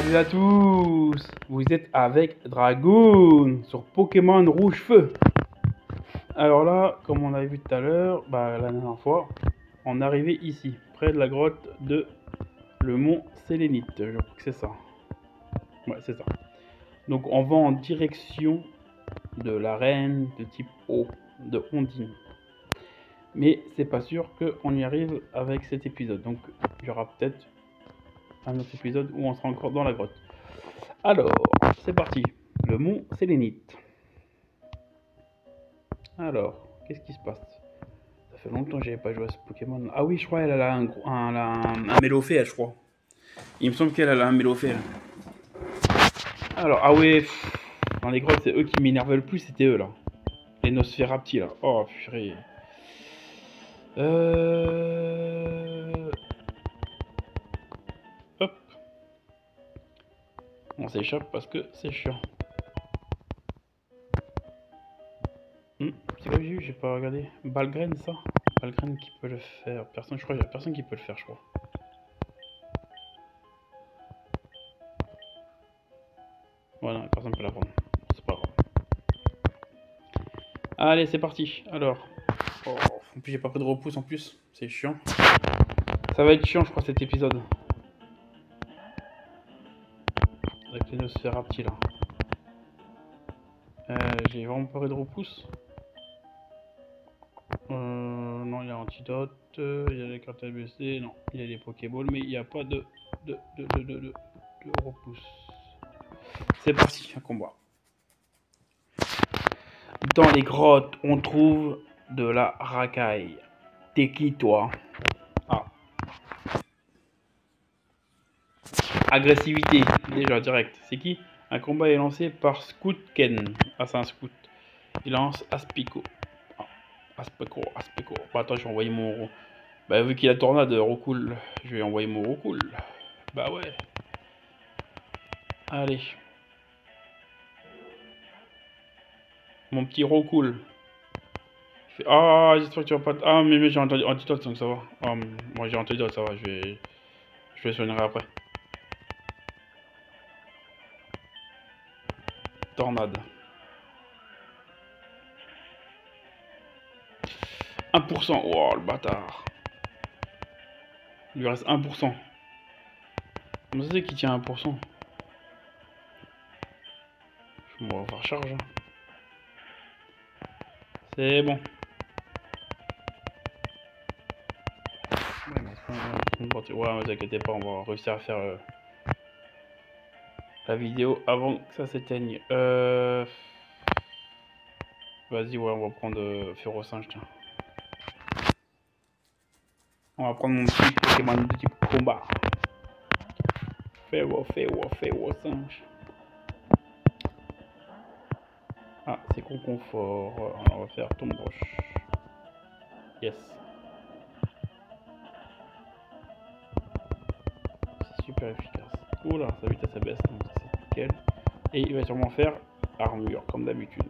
Salut à tous. Vous êtes avec Dragoon sur Pokémon Rouge Feu. Alors là, comme on avait vu tout à l'heure, la dernière fois, on est arrivé ici, près de la grotte de le mont Sélénite. Je crois que c'est ça. Ouais, c'est ça. Donc on va en direction de l'arène de type eau, de Ondine. Mais c'est pas sûr qu'on y arrive avec cet épisode. Donc il y aura peut-être un autre épisode où on sera encore dans la grotte. Alors, c'est parti. Le mont Sélénite. Alors, qu'est-ce qui se passe? Ça fait longtemps que j'avais pas joué à ce Pokémon. Ah oui, je crois qu'elle a un Mélofée, je crois. Il me semble qu'elle a un Mélofée. Alors, ah ouais, dans les grottes, c'est eux qui m'énervaient le plus, c'était eux là. Les Nosferapti là. Oh purée. Hop. On s'échappe parce que c'est chiant. C'est quoi que j'ai eu? J'ai pas regardé. Balgren, ça? Balgren qui peut le faire. Personne, je crois qu'il y a personne qui peut le faire, je crois. Voilà, personne peut la prendre. C'est pas grave. Allez, c'est parti. Alors. Oh, en plus, j'ai pas pris de repousse en plus. C'est chiant. Ça va être chiant, je crois, cet épisode. Avec les Nosferapti là. J'ai vraiment pas pris de repousse. Non, il y a Antidote. Il y a les cartes ABC. Non, il y a les Pokéballs, mais il n'y a pas de repousse. C'est parti, un combat. Dans les grottes, on trouve de la racaille. T'es qui, toi? Ah. Agressivité, déjà direct. C'est qui? Un combat est lancé par Scout Ken. Ah, c'est un Scout. Il lance Aspico. Ah, Aspico. Bah, attends, je vais envoyer mon. Bah, vu qu'il a tornade, Rocool, je vais envoyer mon Rocool. Bah, ouais. Allez. Mon petit Rocool. Ah, j'espère que tu vas pas. Ah, mais j'ai entendu Antidote, donc ça va. Ah, moi j'ai Antidote, ça va. Je vais soigner après. Tornade. 1%. Oh, le bâtard. Il lui reste 1%. Comment ça c'est qu'il tient 1%? Je vais faire charge. C'est bon. Ouais, ne vous inquiétez pas, on va réussir à faire la vidéo avant que ça s'éteigne. Vas-y, ouais, on va prendre Férocinge, tiens. On va prendre mon petit Pokémon de type combat. Férocinge. Ah, c'est confort. On va faire tombe roche. Yes. C'est super efficace. Oula, sa vitesse ça baisse, donc c'est nickel. Et il va sûrement faire armure, comme d'habitude.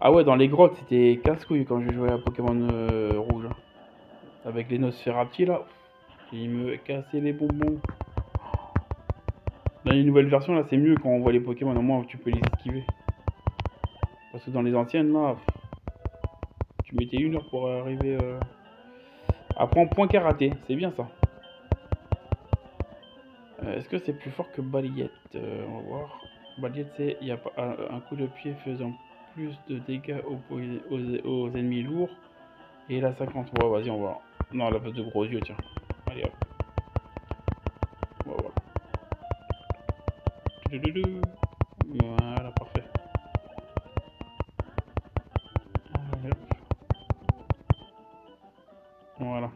Ah ouais, dans les grottes, c'était casse-couille quand j'ai joué à Pokémon rouge. Avec les Nosferapti là. Il me cassait les bonbons. Dans les nouvelles versions là, c'est mieux quand on voit les Pokémon, au moins tu peux les esquiver. Parce que dans les anciennes là, tu mettais 1 heure pour arriver. Après, point karaté, c'est bien ça. Est-ce que c'est plus fort que Balayette? On va voir. Balayette, c'est il y a pas un coup de pied faisant plus de dégâts aux ennemis lourds. Et là 50. Bon, vas-y, on va. Non, elle a pas de gros yeux, tiens. Allez hop. Voilà. Voilà, parfait. Allez, hop. Voilà.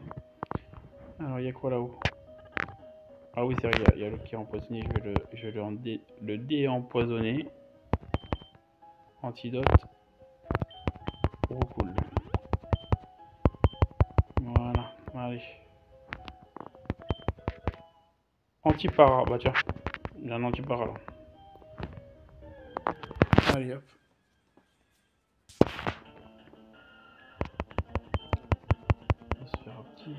Alors, il y a quoi là-haut? Ah oui, c'est vrai, il y a le qui est empoisonné. Je vais le déempoisonner. Antidote. Oh, cool. Voilà, allez. Antipara, bah tiens. Il y a un antipara là. Allez hop. On va se faire un petit.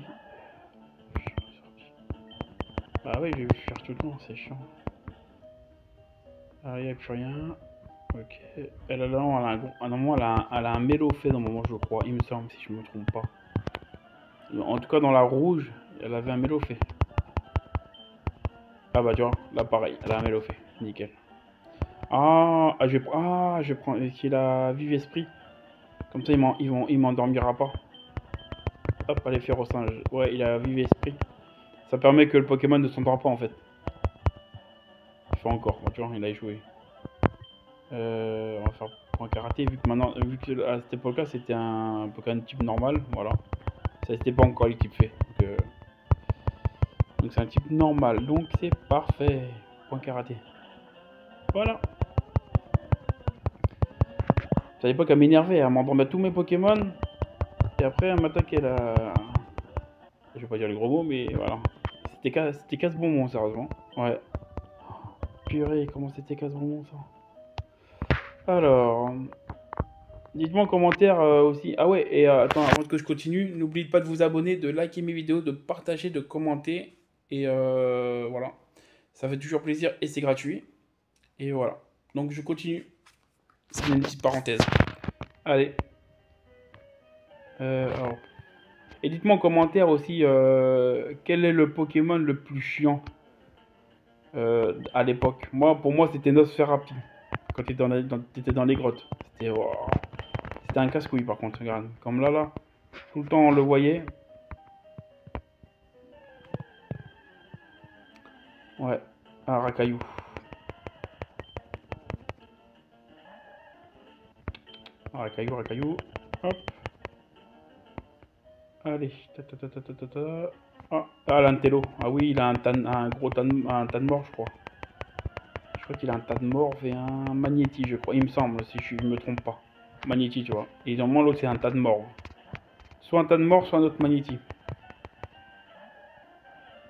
Bah oui, je vais faire tout le temps, c'est chiant. Ah, il n'y a plus rien. Ok. Elle a là, elle a un gros. Ah non, moi, elle a un mélo fait dans le moment, je crois. Il me semble, si je me trompe pas. En tout cas, dans la rouge, elle avait un mélo fait. Ah bah, tu vois, là, pareil, elle a un mélo fait. Nickel. Je vais prendre. Qu'il a vive esprit. Comme ça, il m'endormira pas. Hop, allez faire au singe. Ouais, il a vive esprit. Ça permet que le Pokémon ne s'endort pas en fait. Il fait encore, tu vois, il a échoué. On va faire point karaté, vu que maintenant, vu que à cette époque-là, c'était un Pokémon type normal, voilà. Ça n'était pas encore le type fait. Donc c'est un type normal, donc c'est parfait. Point karaté. Voilà. À l'époque, elle m'énervait, elle m'endormait tous mes Pokémon. Et après, elle m'attaquait là. Je vais pas dire les gros mots, mais voilà. C'était casse-bonbon, sérieusement. Ouais. Purée, comment c'était casse-bonbon ça. Alors, dites-moi en commentaire aussi. Ah ouais, et attends, avant que je continue, n'oubliez pas de vous abonner, de liker mes vidéos, de partager, de commenter. Et voilà. Ça fait toujours plaisir et c'est gratuit. Et voilà. Donc je continue. C'est une petite parenthèse. Allez. Alors. Et dites-moi en commentaire aussi quel est le Pokémon le plus chiant à l'époque. Pour moi, c'était Nosferatu. Quand tu étais dans les grottes. C'était un casse-couille par contre, regarde. Comme là. Tout le temps on le voyait. Ouais. Un racaillou. Un racaillou. Hop. Allez. Ah, l'Antello. Ah oui, il a un gros tas de mort, je crois. Je crois qu'il a un tas de morts et un magnéti, je crois. Il me semble, si je me trompe pas. Magnéti, tu vois. Et normalement, l'autre, c'est un tas de morts. Soit un tas de morts, soit un autre magnéti.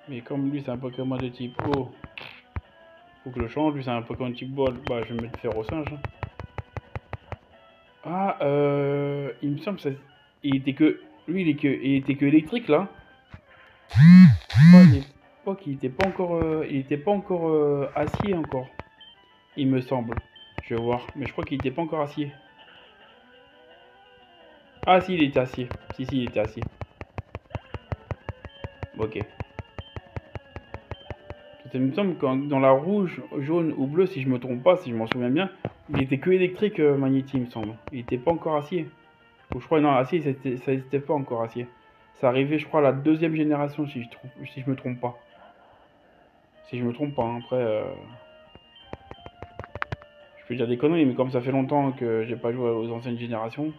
Mais comme lui, c'est un Pokémon de type eau, faut que je le change. Lui, c'est un Pokémon de type bol. Bah, je vais mettre fer au singe. Ah, il me semble que ça. Il était que. Lui, il était que électrique, là. À l'époque, il était pas encore acier, encore. Il me semble. Je vais voir. Mais je crois qu'il était pas encore acier. Ah, si, il était acier. Si, il était acier. Ok. Il me semble que dans la rouge, jaune ou bleu, si je me trompe pas, si je m'en souviens bien, il était que électrique, Magnéti, il me semble. Il était pas encore acier. Ou je crois, non, acier, ça n'existait pas encore acier. Ça arrivait, je crois, à la deuxième génération, si je me trompe pas. Si je me trompe pas, hein. Après, je peux dire des conneries, mais comme ça fait longtemps que j'ai pas joué aux anciennes générations.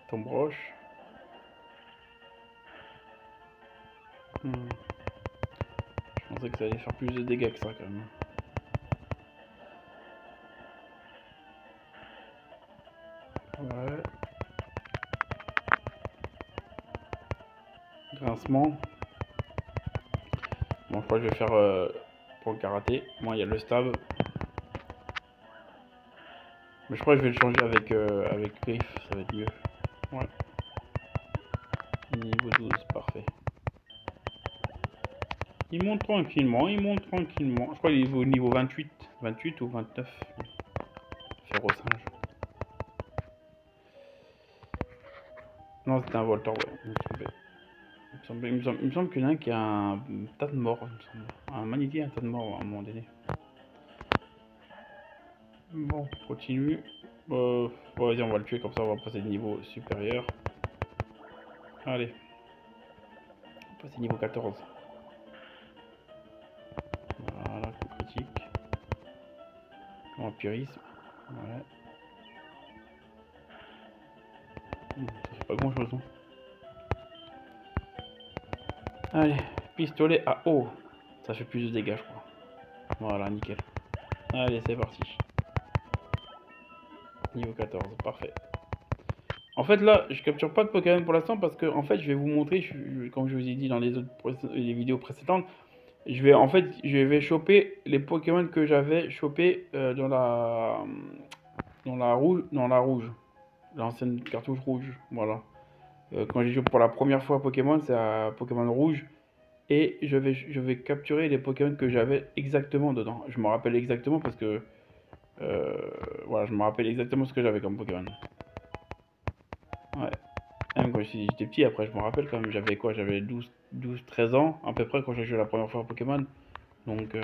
Ton broche. Je pensais que ça allait faire plus de dégâts que ça, quand même. Ouais. Grincement. Bon, je crois que je vais faire pour le karaté. Moi, il y a le stab. Mais je crois que je vais le changer avec griffe, ça va être mieux. Ouais. Niveau 12, parfait. Il monte tranquillement, Je crois qu'il est au niveau 28. 28 ou 29. Faire au singe. Non, c'était un Voltor, ouais. Il me semble qu'il y en a un qui a un tas de morts, il me semble. Un Magnéti, un tas de morts à un moment donné. Bon, continue. Vas-y, on va le tuer, comme ça on va passer de niveau supérieur. Allez. On va passer niveau 14. Voilà, coup critique. Vampirisme. Ouais. Ça fait pas grand chose, hein. Allez, pistolet à eau. Ça fait plus de dégâts, je crois. Voilà, nickel. Allez, c'est parti. Niveau 14, parfait. En fait, là, je capture pas de Pokémon pour l'instant parce que, en fait, je vais vous montrer, comme je vous ai dit dans les vidéos précédentes, je vais choper les Pokémon que j'avais chopé dans la rouge, l'ancienne cartouche rouge, voilà. Quand j'ai joué pour la première fois à Pokémon, c'est à Pokémon Rouge. Et je vais capturer les Pokémon que j'avais exactement dedans. Je me rappelle exactement parce que... euh, voilà, je me rappelle exactement ce que j'avais comme Pokémon. Ouais. Même quand j'étais petit, après je me rappelle quand même, j'avais quoi? J'avais 13 ans à peu près quand j'ai joué la première fois à Pokémon. Donc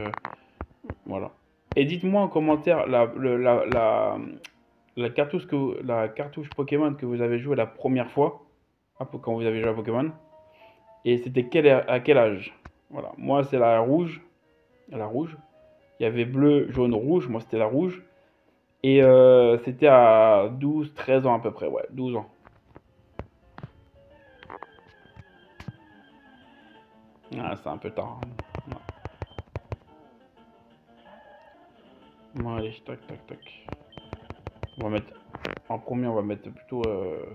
voilà. Et dites-moi en commentaire la cartouche Pokémon que vous avez joué la première fois, quand vous avez joué à Pokémon. Et c'était à quel âge? Voilà. Moi c'est la rouge. La rouge. Il y avait bleu, jaune, rouge. Moi c'était la rouge. Et c'était à 12, 13 ans à peu près. Ouais, 12 ans. Ah, c'est un peu tard, hein. Bon, allez, tac, tac, tac. On va mettre, en premier, on va mettre plutôt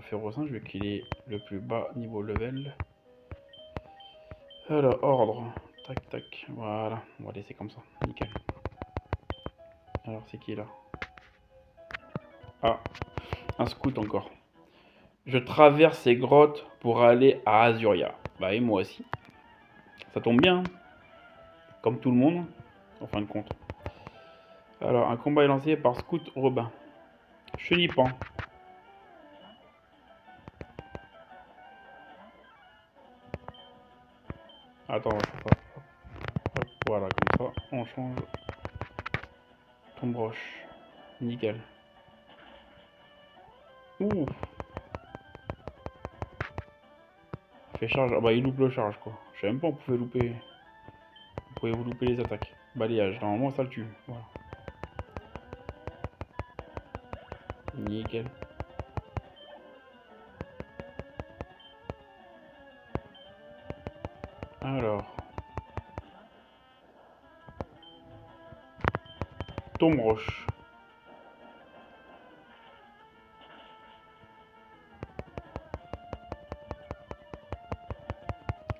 Férocinge, vu qu'il est le plus bas niveau level. Alors, ordre. Tac, tac. Voilà, on va laisser comme ça. Nickel. Alors, c'est qui là? Ah, un scout encore. Je traverse ces grottes pour aller à Azuria. Bah, et moi aussi. Ça tombe bien, hein. Comme tout le monde, en fin de compte. Alors, un combat est lancé par Scout Robin. Chenipan. Attends, on va faire ça. Hop, voilà, comme ça, on change ton broche. Nickel. Ouh, fait charge. Ah bah, il loupe le charge, quoi. Je sais même pas, on pouvait louper. Vous pouvez vous louper les attaques. Balayage, normalement, ça le tue. Voilà. Nickel. Alors, ton broche.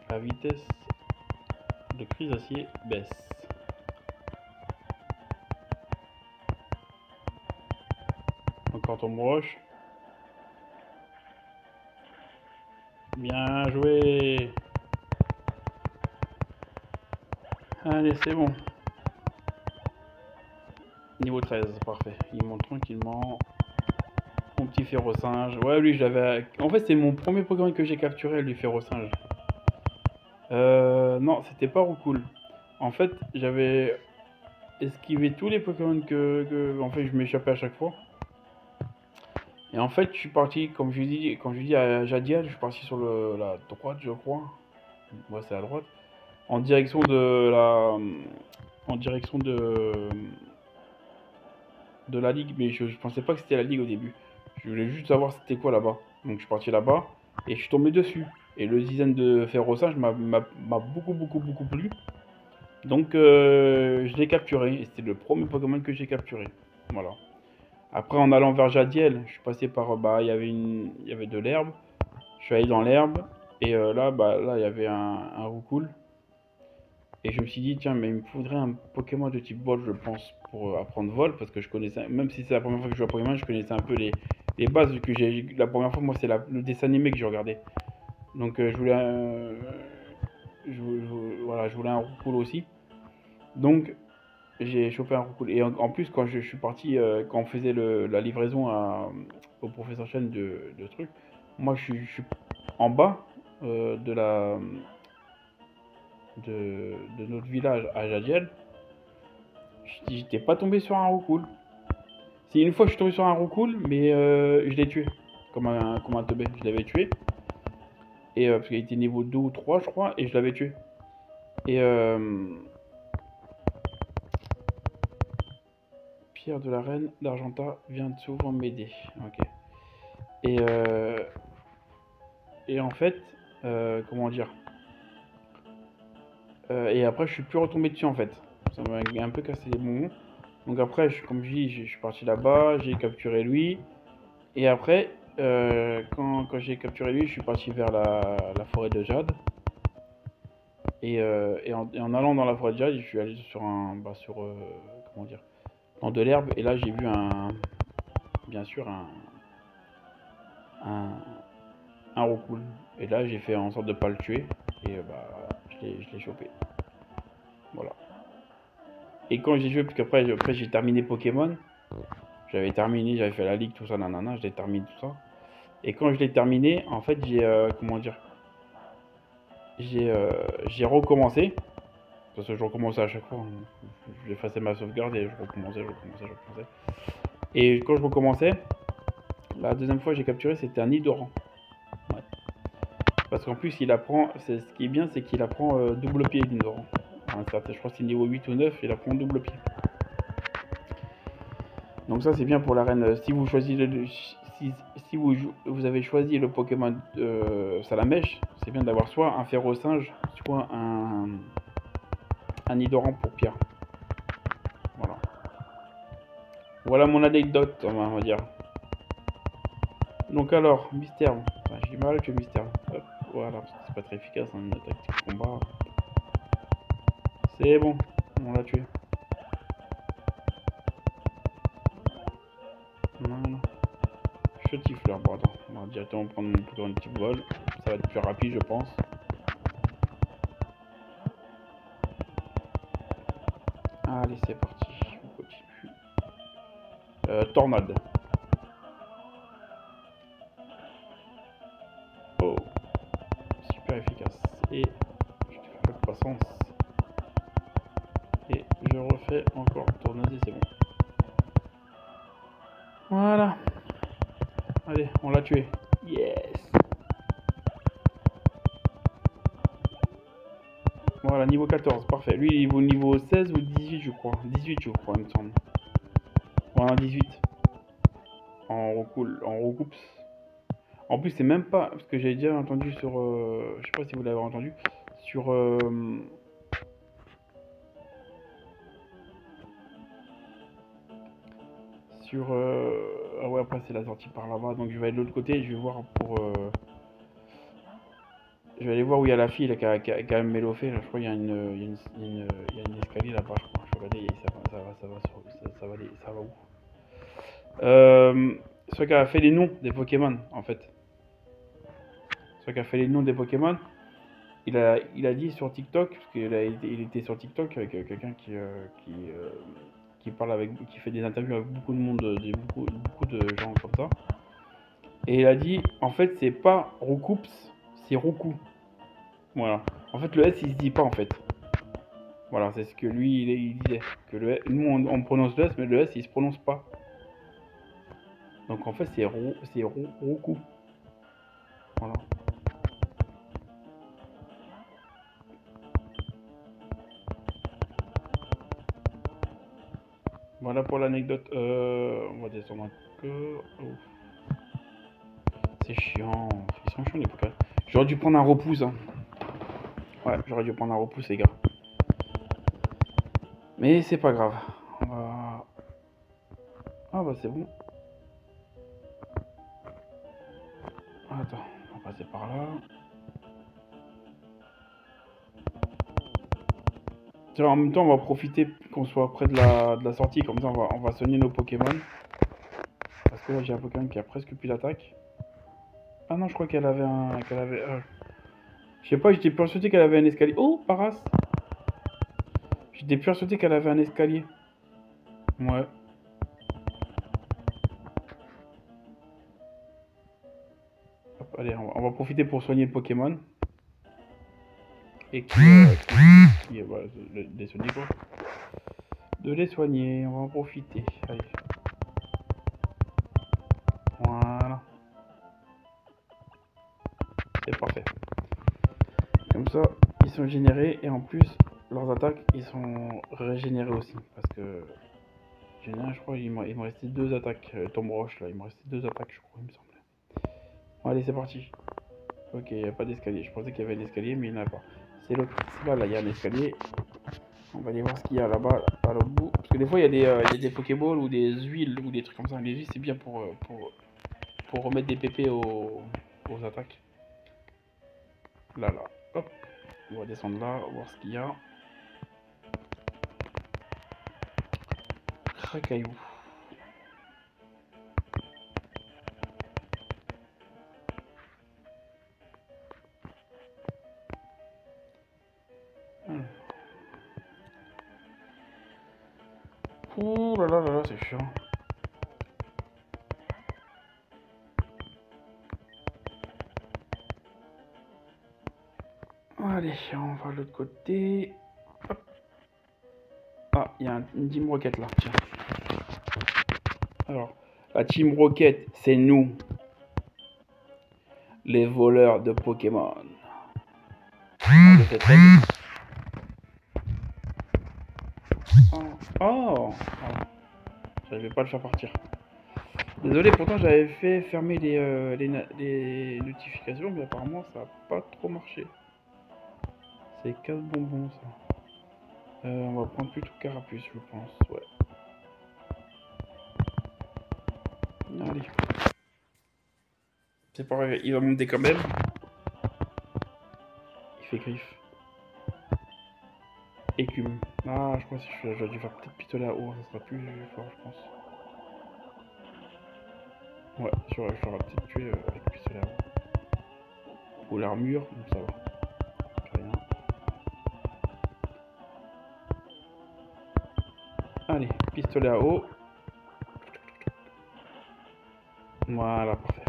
La vitesse de Chrysacier baisse. Encore ton broche. Bien joué. Allez, c'est bon. Niveau 13, parfait. Il monte tranquillement. Mon petit Férocinge. Ouais, lui, j'avais. En fait, c'est mon premier Pokémon que j'ai capturé, lui, Férocinge. Non, c'était pas Roucoule. En fait, j'avais esquivé tous les Pokémon en fait, je m'échappais à chaque fois. Et en fait, je suis parti, comme je dis à Jadiel, je suis parti sur la droite, je crois. Ouais, c'est à droite. En direction de en direction de la ligue, mais je pensais pas que c'était la ligue au début. Je voulais juste savoir c'était quoi là-bas. Donc je suis parti là-bas et je suis tombé dessus. Et le design de Ferroçage m'a beaucoup plu. Donc je l'ai capturé et c'était le premier Pokémon que j'ai capturé. Voilà. Après en allant vers Jadiel, je suis passé par bah il y avait de l'herbe. Je suis allé dans l'herbe et là il y avait un Roucoule. Et je me suis dit, tiens, mais il me faudrait un Pokémon de type vol, je pense, pour apprendre vol, parce que je connaissais, même si c'est la première fois que je joue à Pokémon, je connaissais un peu les bases, vu que la première fois, moi, c'est le dessin animé que j'ai regardé. Donc, je voulais voilà, je voulais un Roucoule aussi. Donc, j'ai chopé un Roucoule. Et en plus, quand je suis parti, quand on faisait la livraison au professeur Chen de trucs, moi, je suis en bas de notre village à Jadiel. J'étais pas tombé sur un roucoule. Si une fois je suis tombé sur un roucoule, mais je l'ai tué. Comme un teubé. Je l'avais tué. Et parce qu'il était niveau 2 ou 3 je crois. Et je l'avais tué. Et Pierre de la Reine d'Argenta vient souvent m'aider. Ok. Et, et en fait, comment dire, et après je suis plus retombé dessus en fait. Ça m'a un peu cassé les bonbons. Donc après, comme je dis, je suis parti là-bas, j'ai capturé lui. Et après, quand j'ai capturé lui, je suis parti vers la forêt de Jade. Et en allant dans la forêt de Jade, je suis allé sur comment dire, dans de l'herbe. Et là, j'ai vu bien sûr, un, un Roucoule. Et là, j'ai fait en sorte de pas le tuer. Et bah, je l'ai chopé. Voilà. Et quand j'ai joué, parce qu'après j'ai terminé Pokémon. J'avais terminé, j'avais fait la ligue, tout ça, nanana, j'ai terminé tout ça. Et quand je l'ai terminé, en fait, comment dire, j'ai recommencé. Parce que je recommençais à chaque fois. J'effaçais ma sauvegarde et je recommençais. Et quand je recommençais, la deuxième fois que j'ai capturé, c'était un Nidoran. Ouais. Parce qu'en plus, il apprend, ce qui est bien, c'est qu'il apprend double pied, Nidoran. Je crois que c'est niveau 8 ou 9, il apprend double pied. Donc ça, c'est bien pour l'arène. Si vous choisissez si vous avez choisi le Pokémon Salamèche, c'est bien d'avoir soit un Ferro-Singe, soit un Nidoran pour Pierre. Voilà. Voilà mon anecdote, on va dire. Donc alors, Mystère. Enfin, j'ai du mal avec le Mystère. Hop, voilà, c'est pas très efficace, hein, une tactique de combat. C'est bon, on l'a tué. Voilà. Chetifleur, bon attends, on va directement prendre mon Pokémon de type vol. Ça va être plus rapide, je pense. Allez, c'est parti, on continue. Tornade. Oh, super efficace. Et je te fais pas de croissance. Et je refais encore tornade et c'est bon. Voilà. Allez, on l'a tué. Yes. Voilà, niveau 14, parfait. Lui, il est au niveau 16 ou 18, je crois. 18, je crois, il me semble. Voilà, 18. En recoupe. En plus, c'est même pas. Parce que j'avais déjà entendu sur. Je sais pas si vous l'avez entendu. Sur. Ah ouais, après, c'est la sortie par là-bas. Donc, je vais aller de l'autre côté et je vais voir pour. Je vais aller voir où il y a la fille là, qui a quand même méloffé. Là. Je crois qu'il y a il y a une escalier là-bas, je crois. Je vais regarder, ça va où Celui qui a fait les noms des Pokémon, en fait. Celui qui a fait les noms des Pokémon, il a dit sur TikTok, parce il était sur TikTok avec quelqu'un qui parle qui fait des interviews avec beaucoup de monde, beaucoup de gens comme ça. Et il a dit, en fait, c'est pas Roucoups, c'est Roucou. Voilà. En fait, le S, il se dit pas, en fait. Voilà, c'est ce que lui, il disait. Que nous, on prononce le S, mais le S, il se prononce pas. Donc, en fait, c'est Roucou. Voilà. Voilà pour l'anecdote. On va descendre un peu. Oh. C'est chiant. Ils sont chiants, les Pokémon. J'aurais dû prendre un repousse. Hein. Ouais, j'aurais dû prendre un repousse, les gars. Mais c'est pas grave. On va... Ah bah c'est bon. Attends, on va passer par là. Tiens, en même temps, on va profiter qu'on soit près de la sortie. Comme ça, on va soigner nos Pokémon. Parce que là, j'ai un Pokémon qui a presque plus d'attaque. Ah non, je crois qu'elle avait un... Je sais pas, j'étais persuadé qu'elle avait un escalier. Oh, Paras. J'étais persuadé qu'elle avait un escalier. Ouais. Hop, allez, on va profiter pour soigner le Pokémon. Et voilà, de les soigner quoi. De les soigner, on va en profiter. Allez. Voilà. C'est parfait. Comme ça, ils sont générés et en plus, leurs attaques, ils sont régénérés aussi. Parce que, je crois, il me restait 2 attaques. Tombe roche là, il me restait 2 attaques, je crois, il me semble. Bon, allez, c'est parti. Ok, il n'y a pas d'escalier. Je pensais qu'il y avait un escalier, mais il n'y en a pas. C'est là, il y a un escalier. On va aller voir ce qu'il y a là-bas, à l'autre bout. Parce que des fois, il y a des Pokéballs ou des huiles ou des trucs comme ça. Les huiles, c'est bien pour remettre des PP aux attaques. Là. Hop. On va descendre là, voir ce qu'il y a. Racaillou. Ouh là là là là, c'est chiant. Allez, on va de l'autre côté. Hop. Ah, il y a une Team Rocket là, tiens. Alors, la Team Rocket, c'est nous, les voleurs de Pokémon. De cette règle. Oh, j'arrivais pas à le faire partir. Désolé, pourtant j'avais fait fermer les notifications, mais apparemment ça a pas trop marché. C'est 15 bonbons ça. On va prendre plutôt Carapuce, je pense, ouais. Allez. C'est pas grave, il va monter quand même. Il fait griffe. Écume. Ah, je crois que j'aurais dû faire peut-être pistolet à eau, ça sera plus fort, je pense. Ouais, j'aurais peut-être tué avec pistolet à eau. Ou l'armure, donc ça va. Rien. Allez, pistolet à eau. Voilà, parfait.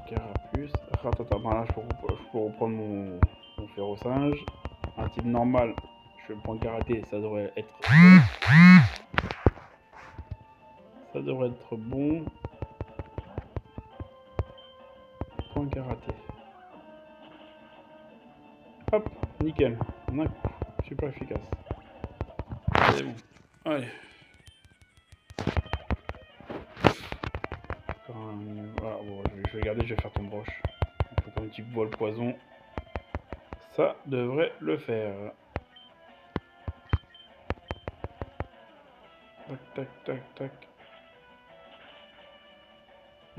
Carapuce. Ratata. Voilà, je peux reprendre mon fer au singe. Un type normal, je fais le point karaté, ça devrait être bon. Ça devrait être bon. Point karaté. Hop, nickel. On a super efficace. C'est bon. Allez. Voilà, bon, je vais garder, je vais faire ton broche. Un petit bol poison. Ça devrait le faire. Tac, tac, tac, tac.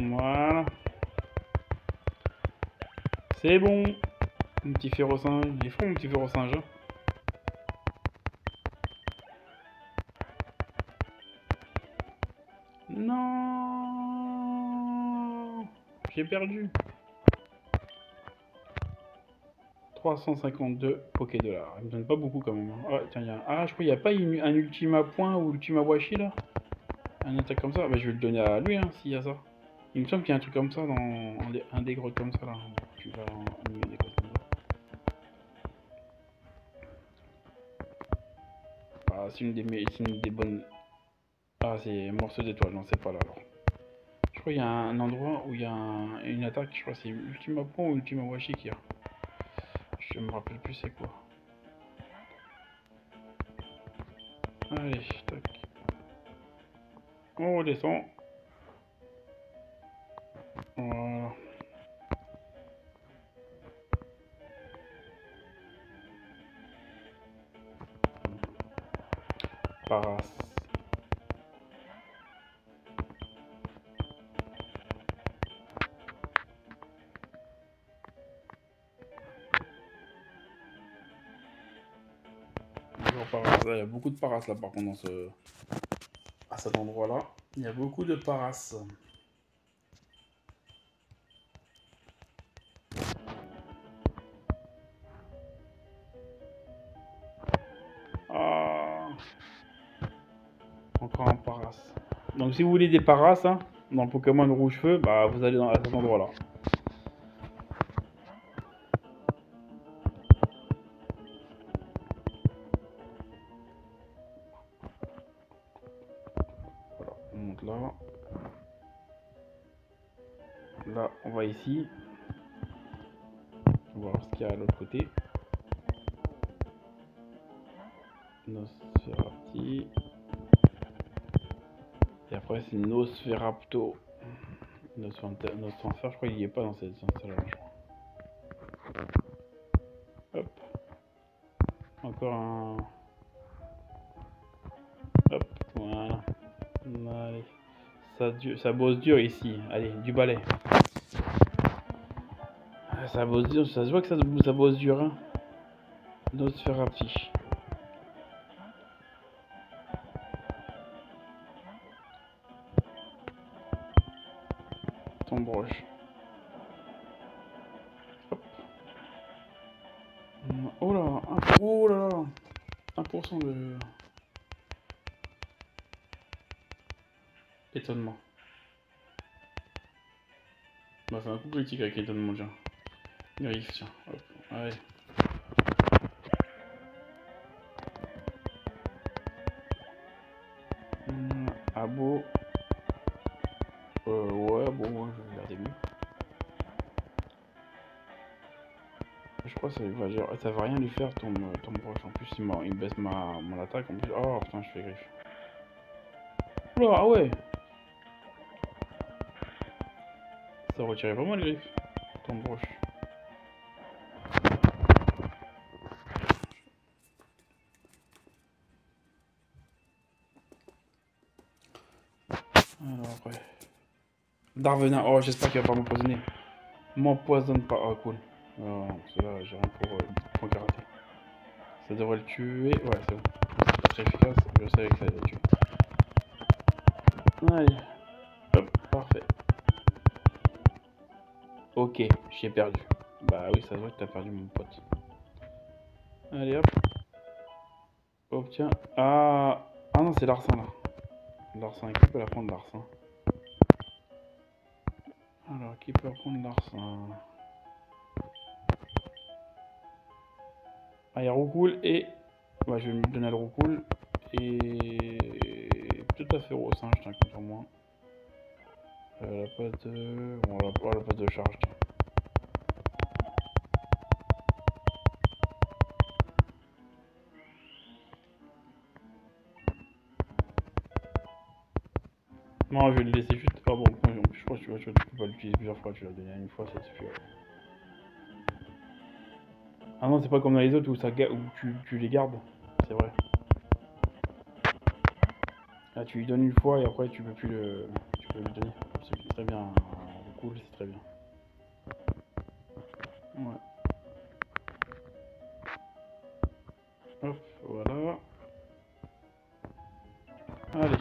Voilà. C'est bon. Mon petit fer au singe. Il est fou mon petit fer au singe. Hein. Non. J'ai perdu. 352 Pokédollars. Il me donne pas beaucoup quand même. Hein. Ouais, tiens, ah, je crois qu'il n'y a pas un Ultima Point ou Ultima Washi là. Un attaque comme ça. Bah, je vais le donner à lui hein, s'il y a ça. Il me semble qu'il y a un truc comme ça dans un des grottes comme ça là. Tu vas en des grottes comme ça. Ah, c'est une des bonnes. Ah, c'est morceau d'étoile. Non, c'est pas là alors. Je crois qu'il y a un endroit où il y a une attaque. Je crois que c'est Ultima Point ou Ultima Washi qu'il y a. Je me rappelle plus c'est quoi. Allez, tac. On redescend. Voilà. Paras. Paras. Il y a beaucoup de paras là par contre à cet endroit là. Il y a beaucoup de paras. Ah, encore un paras. Donc si vous voulez des paras hein, dans le Pokémon Rouge Feu, bah vous allez à cet endroit là. Voilà, on monte là. Là, on va ici. On va voir ce qu'il y a à l'autre côté. Nosferati. Et après, c'est Nosferapto. Nosfer, je crois qu'il n'y est pas dans cette salle-là. Hop. Encore un. Hop, voilà. Allez. Ça bosse dur ici. Allez, du balai. Ça bosse dur, ça se voit que ça bosse dur. Hein. Nosferati. Ton broche. Hop. 50% de étonnement. Bah, c'est un coup critique avec étonnement, tiens. Griffe, tiens. Hop. Allez. Abo. Ouais, bon, je vais garder lui. Je crois que ça va rien lui faire ton broche. En plus, il me baisse mon attaque. En plus, oh putain, je fais griffe. Oula, ah ouais. Ça retirait vraiment le griffe. Ton broche. Alors après. Darvenin, oh j'espère qu'il va pas m'empoisonner. M'empoisonne pas, oh cool. Non, c'est là, j'ai rien pour karaté. Ça devrait le tuer, ouais c'est bon. C'est très efficace, je savais que ça allait le tuer. Allez, hop, parfait. Ok, j'ai perdu. Bah oui, ça se voit que t'as perdu mon pote. Allez hop. Obtiens. Ah non, c'est Larsin là. Larsin, qui peut la prendre Larsin? Alors, qui peut prendre Larsin? Ah, il y a Roucoule et. Ouais, je vais me donner le Roucoule. Et. Tout à fait rose, hein, je tiens contre moi. La patte de. Bon, la patte de charge, tiens. Non, je vais le laisser juste. Ah bon, je crois que tu peux pas l'utiliser plusieurs fois, tu l'as donné une fois, ça suffit. Ah non, c'est pas comme dans les autres où, où tu les gardes, c'est vrai. Là, tu lui donnes une fois et après tu peux plus le. Tu peux le donner. C'est très bien. Cool, c'est très bien. Ouais. Hop, voilà. Allez.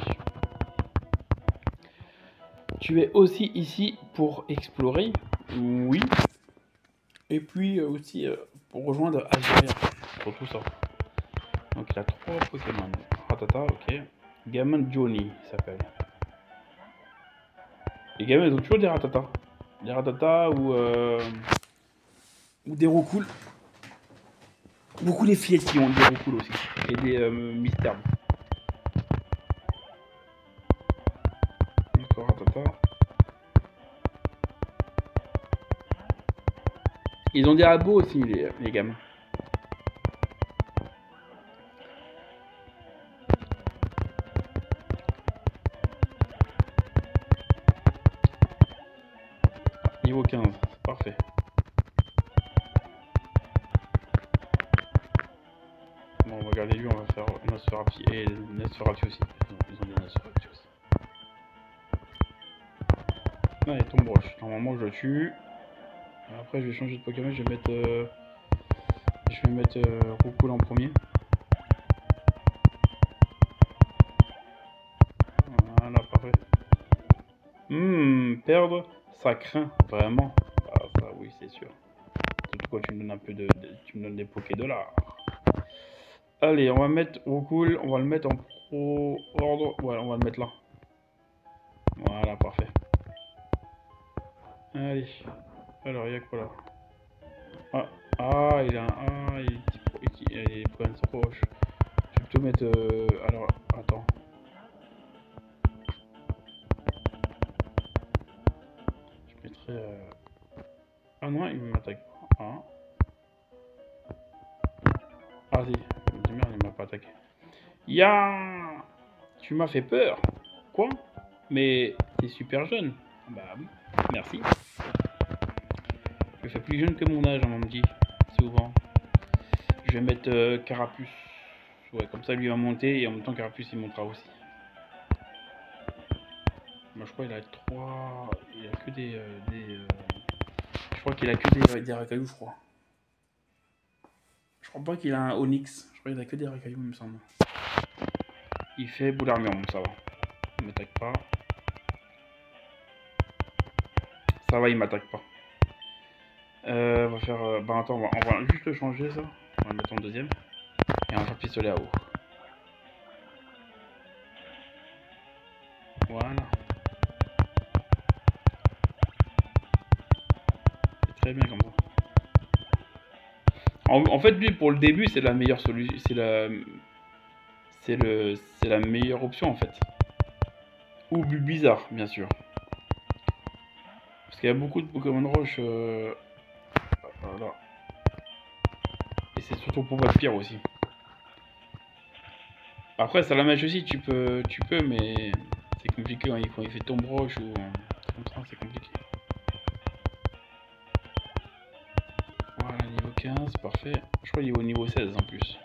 Tu es aussi ici pour explorer. Oui. Et puis aussi pour rejoindre Algérie. Pour tout ça. Donc il a 3 Pokémon. Ratata, ok. Gamin Johnny, il s'appelle. Les gamins, ils ont toujours des Ratata. Des Ratata ou des Roucoule. Beaucoup les fillettes qui ont des Roucoule aussi. Et des Mystères. Encore Ratata. Ils ont des Abos aussi, les gamins. Niveau 15, c'est parfait. Bon, on va garder lui, on va faire Nosferatu et Nosferatu aussi. Ils ont des Nosferatu aussi. Allez, tombe broche. Normalement, je le tue. Après, je vais changer de Pokémon. Je vais mettre Roucoule en premier. Voilà, parfait. Perdre, ça craint, vraiment. Ah, ça, oui, c'est sûr. Surtout quand tu me donnes un peu tu me donnes des Poké-Dollars. Allez, on va mettre Roucoule, on va le mettre en pro ordre. Voilà, on va le mettre là. Voilà, parfait. Allez. Alors, il y a quoi là? Il a un. Il est quand même proche. Je vais plutôt mettre. Alors, attends. Je mettrais. Ah non, il m'attaque pas. Ah. Ah si, merde, il m'a pas attaqué. Ya! Tu m'as fait peur. Quoi? Mais t'es super jeune. Bah oui, merci. Je fais plus jeune que mon âge, on me dit. Souvent. Je vais mettre Carapuce. Ouais, comme ça lui va monter et en même temps Carapuce il montera aussi. Moi je crois qu'il a 3. Il a que je crois qu'il a que des racailloux, je crois. Je crois pas qu'il a un Onyx. Je crois qu'il a que des racailloux, il me semble. Il fait boule armure, bon, ça va. Il m'attaque pas. Ça va, il m'attaque pas. On va faire. Bah attends, on va juste le changer ça. On va le mettre en deuxième. Et un pistolet à eau. Voilà. C'est très bien comme ça. En fait, lui, pour le début, c'est la meilleure solution. C'est la meilleure option, en fait. Ou bizarre, bien sûr. Parce qu'il y a beaucoup de Pokémon Roche. Voilà. Et c'est surtout pour Vampire aussi. Après, ça la mèche aussi, tu peux, mais c'est compliqué quand il fait tombe roche ou comme ça, c'est compliqué. Voilà, niveau 15, parfait. Je crois qu'il est au niveau 16 en plus.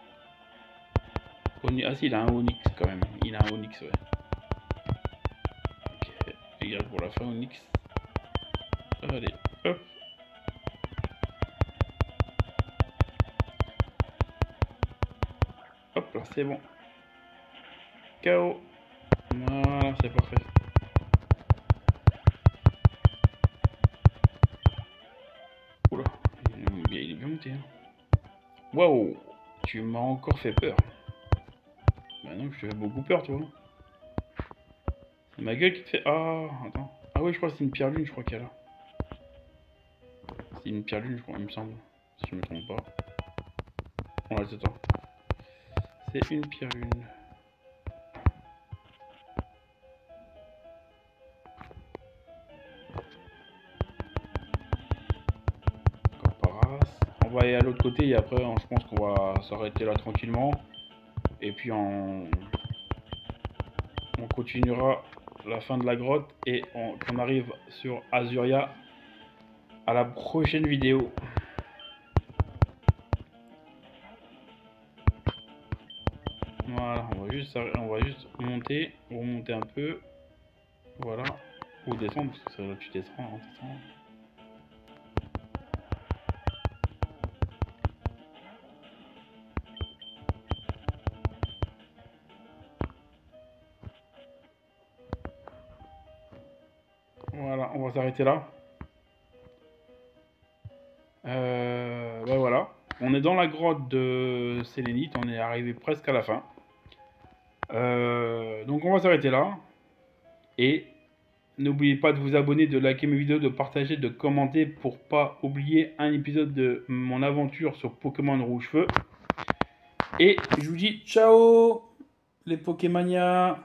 Ah si, il a un Onyx quand même. Il a un Onyx, ouais. Ok, égal pour la fin, Onyx. Allez, hop. Hop là, c'est bon. KO. Voilà, c'est parfait. Oula, il est bien monté. Hein. Waouh, tu m'as encore fait peur. Bah non, je te fais beaucoup peur, toi. C'est ma gueule qui te fait... Ah, attends. Ah oui, je crois que c'est une pierre lune, je crois qu'elle a. C'est une pierre lune, je crois, il me semble. Si je me trompe pas. Ouais, c'est ça. C'est une pierre lune. On va aller à l'autre côté et après, je pense qu'on va s'arrêter là tranquillement. Et puis on continuera la fin de la grotte et on arrive sur Azuria à la prochaine vidéo. Voilà, on va juste monter, remonter un peu. Voilà. Ou descendre, parce que là tu descends, hein, descends. Voilà, on va s'arrêter là. Ben voilà. On est dans la grotte de Sélénite, on est arrivé presque à la fin. Donc on va s'arrêter là. Et n'oubliez pas de vous abonner, de liker mes vidéos, de partager, de commenter pour pas oublier un épisode de mon aventure sur Pokémon Rouge Feu. Et je vous dis ciao les Pokémania.